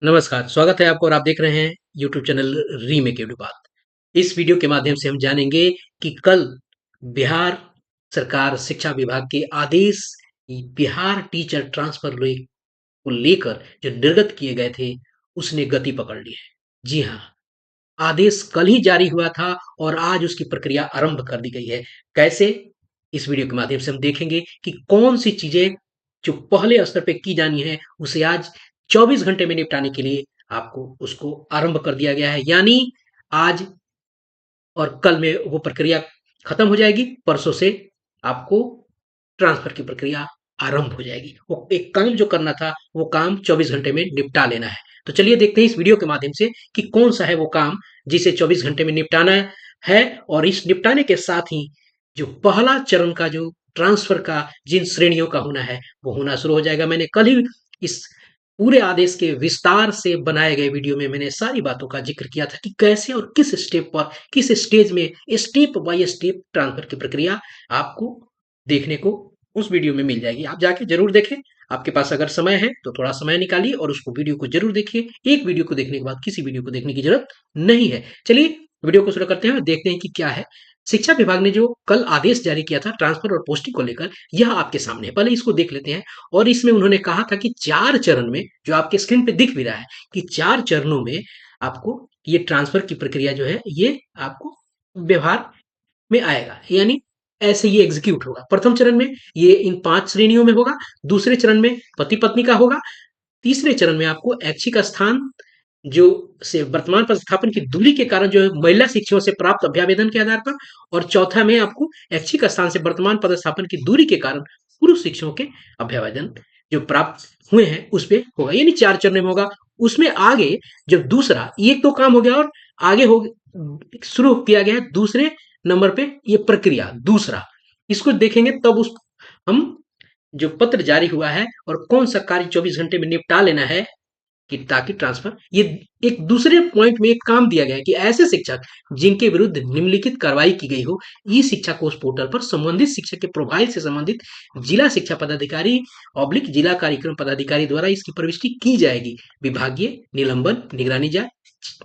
नमस्कार, स्वागत है आपका और आप देख रहे हैं यूट्यूब चैनल रीमेक एडू बात। इस वीडियो के माध्यम से हम जानेंगे कि कल बिहार सरकार शिक्षा विभाग के आदेश बिहार टीचर ट्रांसफर को लेकर जो निर्गत किए गए थे, उसने गति पकड़ ली है। जी हाँ, आदेश कल ही जारी हुआ था और आज उसकी प्रक्रिया आरंभ कर दी गई है। कैसे? इस वीडियो के माध्यम से हम देखेंगे कि कौन सी चीजें जो पहले स्तर पे की जानी है, उसे आज 24 घंटे में निपटाने के लिए आपको उसको आरंभ कर दिया गया है। यानी आज और कल में वो प्रक्रिया खत्म हो जाएगी। परसों से आपको ट्रांसफर की प्रक्रिया आरंभ हो जाएगी। वो एक काम जो करना था, वो काम 24 घंटे में निपटा लेना है। तो चलिए देखते हैं इस वीडियो के माध्यम से कि कौन सा है वो काम जिसे 24 घंटे में निपटाना है। और इस निपटाने के साथ ही जो पहला चरण का जो ट्रांसफर का जिन श्रेणियों का होना है, वो होना शुरू हो जाएगा। मैंने कल ही इस पूरे आदेश के विस्तार से बनाए गए वीडियो में मैंने सारी बातों का जिक्र किया था कि कैसे और किस स्टेप पर, किस स्टेज में स्टेप बाय स्टेप ट्रांसफर की प्रक्रिया आपको देखने को उस वीडियो में मिल जाएगी। आप जाके जरूर देखें। आपके पास अगर समय है तो थोड़ा समय निकालिए और उसको वीडियो को जरूर देखिए। एक वीडियो को देखने के बाद किसी वीडियो को देखने की जरूरत नहीं है। चलिए वीडियो को शुरू करते हैं और देखते हैं कि क्या है। शिक्षा विभाग ने जो कल आदेश जारी किया था ट्रांसफर और पोस्टिंग को लेकर, यह आपके सामने है। पहले इसको देख लेते हैं। और इसमें उन्होंने कहा था कि 4 चरण में, जो आपके स्क्रीन पे दिख भी रहा है, कि 4 चरणों में आपको ये ट्रांसफर की प्रक्रिया जो है, ये आपको व्यवहार में आएगा। यानी ऐसे ये एग्जीक्यूट होगा। प्रथम चरण में ये इन 5 श्रेणियों में होगा। दूसरे चरण में पति पत्नी का होगा। तीसरे चरण में आपको ऐच्छिक स्थान जो से वर्तमान पदस्थापन की दूरी के कारण जो है महिला शिक्षकों से प्राप्त अभ्यावेदन के आधार पर, और चौथा में आपको ऐच्छिक स्थान से वर्तमान पदस्थापन की दूरी के कारण पुरुष शिक्षकों के अभ्यावेदन जो प्राप्त हुए हैं उस पे होगा। यानी 4 चरण में होगा। उसमें आगे जब दूसरा, एक तो काम हो गया और आगे हो शुरू किया गया है दूसरे नंबर पे ये प्रक्रिया दूसरा, इसको देखेंगे तब उस हम जो पत्र जारी हुआ है और कौन सा कार्य 24 घंटे में निपटा लेना है कि ताकि ट्रांसफर, ये एक दूसरे पॉइंट में एक काम दिया गया है कि ऐसे शिक्षक जिनके विरुद्ध निम्नलिखित कार्रवाई की गई हो, ई शिक्षा कोष पोर्टल पर संबंधित शिक्षक के प्रोफाइल से संबंधित जिला शिक्षा पदाधिकारी ऑब्लिक जिला कार्यक्रम पदाधिकारी द्वारा इसकी प्रविष्टि की जाएगी। विभागीय निलंबन निगरानी जांच,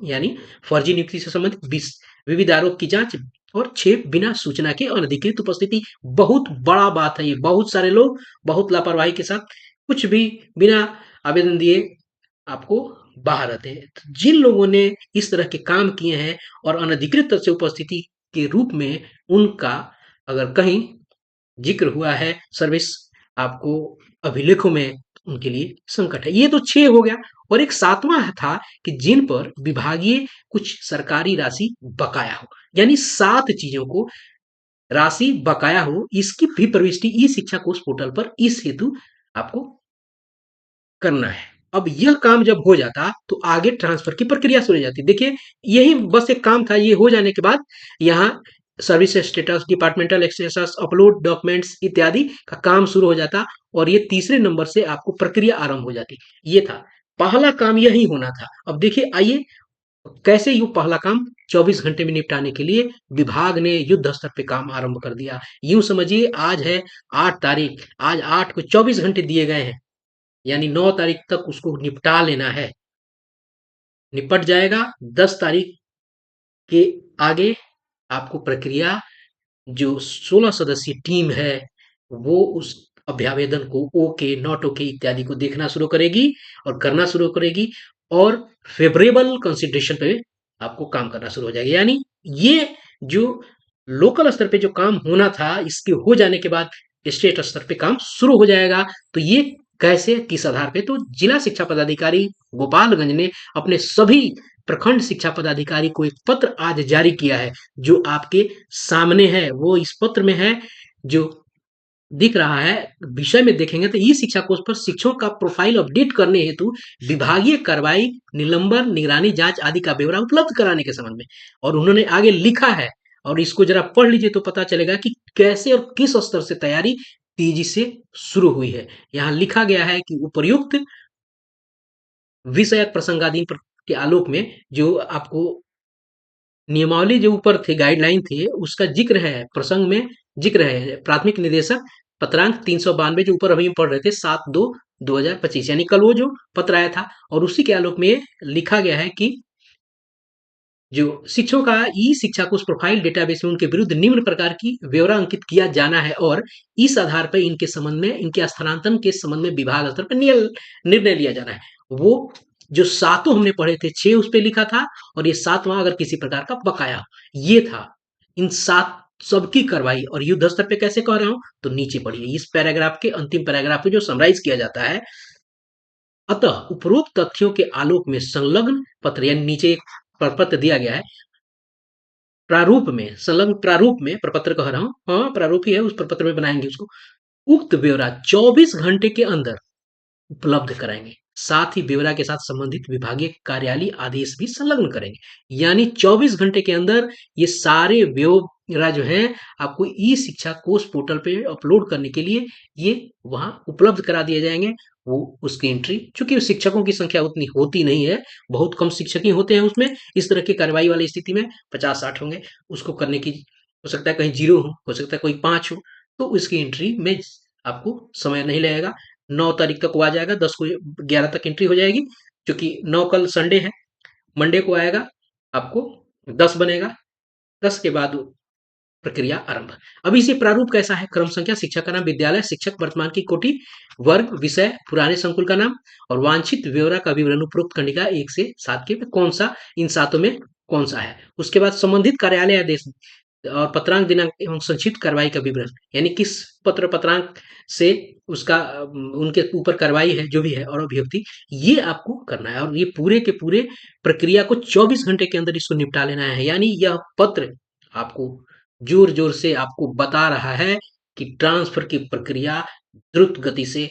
यानी फर्जी नियुक्ति से संबंधित विविध आरोप की जांच, और 6 बिना सूचना के अनधिकृत उपस्थिति। बहुत बड़ा बात है ये। बहुत सारे लोग बहुत लापरवाही के साथ कुछ भी बिना आवेदन दिए आपको बाहर आते हैं। तो जिन लोगों ने इस तरह के काम किए हैं और अनधिकृत तरह से उपस्थिति के रूप में उनका अगर कहीं जिक्र हुआ है सर्विस आपको अभिलेखों में, उनके लिए संकट है। ये तो 6 हो गया। और एक 7वां था कि जिन पर विभागीय कुछ सरकारी राशि बकाया हो, यानी 7 चीजों को राशि बकाया हो, इसकी भी प्रविष्टि ई शिक्षा कोष पोर्टल पर इस हेतु आपको करना है। अब यह काम जब हो जाता तो आगे ट्रांसफर की प्रक्रिया शुरू हो जाती। देखिए, यही बस एक काम था। ये हो जाने के बाद यहाँ service status, departmental status, upload documents इत्यादि का काम शुरू हो जाता और ये तीसरे नंबर से आपको प्रक्रिया आरंभ हो जाती। ये था पहला काम, यही होना था। अब देखिए, आइए कैसे ये पहला काम 24 घंटे में निपटाने के लिए विभाग ने युद्ध स्तर पे काम आरंभ कर दिया। यूं समझिए, आज है 8 तारीख, आज 8 को 24 घंटे दिए गए हैं, यानी 9 तारीख तक उसको निपटा लेना है। निपट जाएगा। 10 तारीख के आगे आपको प्रक्रिया, जो 16 सदस्यीय टीम है, वो उस अभ्यावेदन को ओके, नॉट ओके इत्यादि को देखना शुरू करेगी और करना शुरू करेगी, और फेवरेबल कंसिडरेशन पे आपको काम करना शुरू हो जाएगा। यानी ये जो लोकल स्तर पे जो काम होना था, इसके हो जाने के बाद स्टेट स्तर पे काम शुरू हो जाएगा। तो ये कैसे, किस आधार पे? तो जिला शिक्षा पदाधिकारी गोपालगंज ने अपने सभी प्रखंड शिक्षा पदाधिकारी को एक पत्र आज जारी किया है, जो आपके सामने है। वो इस पत्र में है जो दिख रहा है। विषय में देखेंगे तो ई शिक्षा कोष पर शिक्षकों का प्रोफाइल अपडेट करने हेतु विभागीय कार्रवाई, निलंबन, निगरानी जांच आदि का ब्यौरा उपलब्ध कराने के संबंध में। और उन्होंने आगे लिखा है, और इसको जरा पढ़ लीजिए तो पता चलेगा कि कैसे और किस स्तर से तैयारी तेजी से शुरू हुई है। यहाँ लिखा गया है कि उपर्युक्त विषयक प्रसंगाधीन के आलोक में जो आपको नियमावली जो ऊपर थे, गाइडलाइन थे, उसका जिक्र है, प्रसंग में जिक्र है। प्राथमिक निदेशक पत्रांक 392 जो ऊपर अभी हम पढ़ रहे थे, 7/2 2025 यानी कल वो जो पत्र आया था और उसी के आलोक में लिखा गया है कि जो शिक्षकों का ई शिक्षा कोष प्रोफाइल डेटाबेस में उनके विरुद्ध निम्न प्रकार की ब्यौरा अंकित किया जाना है और इस आधार पर इनके संबंध में इनके स्थानांतरण के संबंध में विभाग स्तर पर निर्णय लिया जाना है। वो जो सातों हमने पढ़े थे, 6 उस पे लिखा था और ये 7वां अगर किसी प्रकार का बकाया ये था। इन 7 सबकी कार्रवाई और युद्ध स्तर पे कैसे कह रहा हूं, तो नीचे पढ़िए इस पैराग्राफ के अंतिम पैराग्राफ में जो समराइज किया जाता है। अतः उपरोक्त तथ्यों के आलोक में संलग्न पत्र यानी नीचे एक प्रपत्र दिया गया है, प्रारूप में संलग्न प्रारूप में प्रपत्र कह रहा हूं, हाँ प्रारूप ही है, उस प्रपत्र में बनाएंगे उसको। उक्त ब्यौरा 24 घंटे के अंदर उपलब्ध कराएंगे, साथ ही ब्यौरा के साथ संबंधित विभागीय कार्यालय आदेश भी संलग्न करेंगे। यानी 24 घंटे के अंदर ये सारे ब्यौरा जो है आपको ई शिक्षा कोष पोर्टल पे अपलोड करने के लिए ये वहां उपलब्ध करा दिए जाएंगे। वो उसकी एंट्री, चूंकि शिक्षकों की संख्या उतनी होती नहीं है, बहुत कम शिक्षक ही होते हैं उसमें, इस तरह की कार्रवाई वाली स्थिति में 50-60 होंगे, उसको करने की हो सकता है कहीं 0 हो सकता है कोई 5 हो, तो उसकी एंट्री में आपको समय नहीं लगेगा। 9 तारीख तक वो आ जाएगा, 10 को 11 तक एंट्री हो जाएगी, क्योंकि 9 कल संडे है, मंडे को आएगा, आपको 10 बनेगा, 10 के बाद प्रक्रिया आरंभ। अब इसे प्रारूप कैसा है, क्रम संख्या, शिक्षक का नाम, विद्यालय, शिक्षक वर्तमान की कोटि, वर्ग, विषय, पुराने संकुल का नाम और वांछित ब्यौरा का विवरण उपरोक्त खंडिका 1 से 7 के कौन सा, इन सातों में कौन सा है। उसके बाद संबंधित कार्यालय आदेश और पत्रांक दिनांक एवं संक्षिप्त कार्रवाई का विवरण, यानी किस पत्र पत्रांक से उसका उनके ऊपर कार्रवाई है जो भी है और अभिव्यक्ति, ये आपको करना है और ये पूरे के पूरे प्रक्रिया को 24 घंटे के अंदर इसको निपटा लेना है। यानी यह पत्र आपको जोर जोर से आपको बता रहा है कि ट्रांसफर की प्रक्रिया द्रुत गति से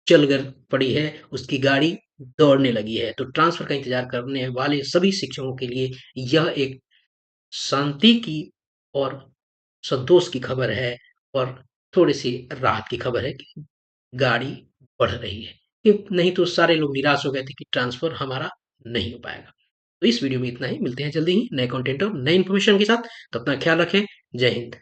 चल कर पड़ी है, उसकी गाड़ी दौड़ने लगी है। तो ट्रांसफर का इंतजार करने वाले सभी शिक्षकों के लिए यह एक शांति की और संतोष की खबर है और थोड़ी-सी राहत की खबर है कि गाड़ी बढ़ रही है। कि नहीं तो सारे लोग निराश हो गए थे कि ट्रांसफ़र हमारा नहीं हो पाएगा। तो इस वीडियो में इतना ही, मिलते हैं जल्दी ही नए कंटेंट और नई इन्फॉर्मेशन के साथ। तो अपना ख्याल रखें। जय हिंद।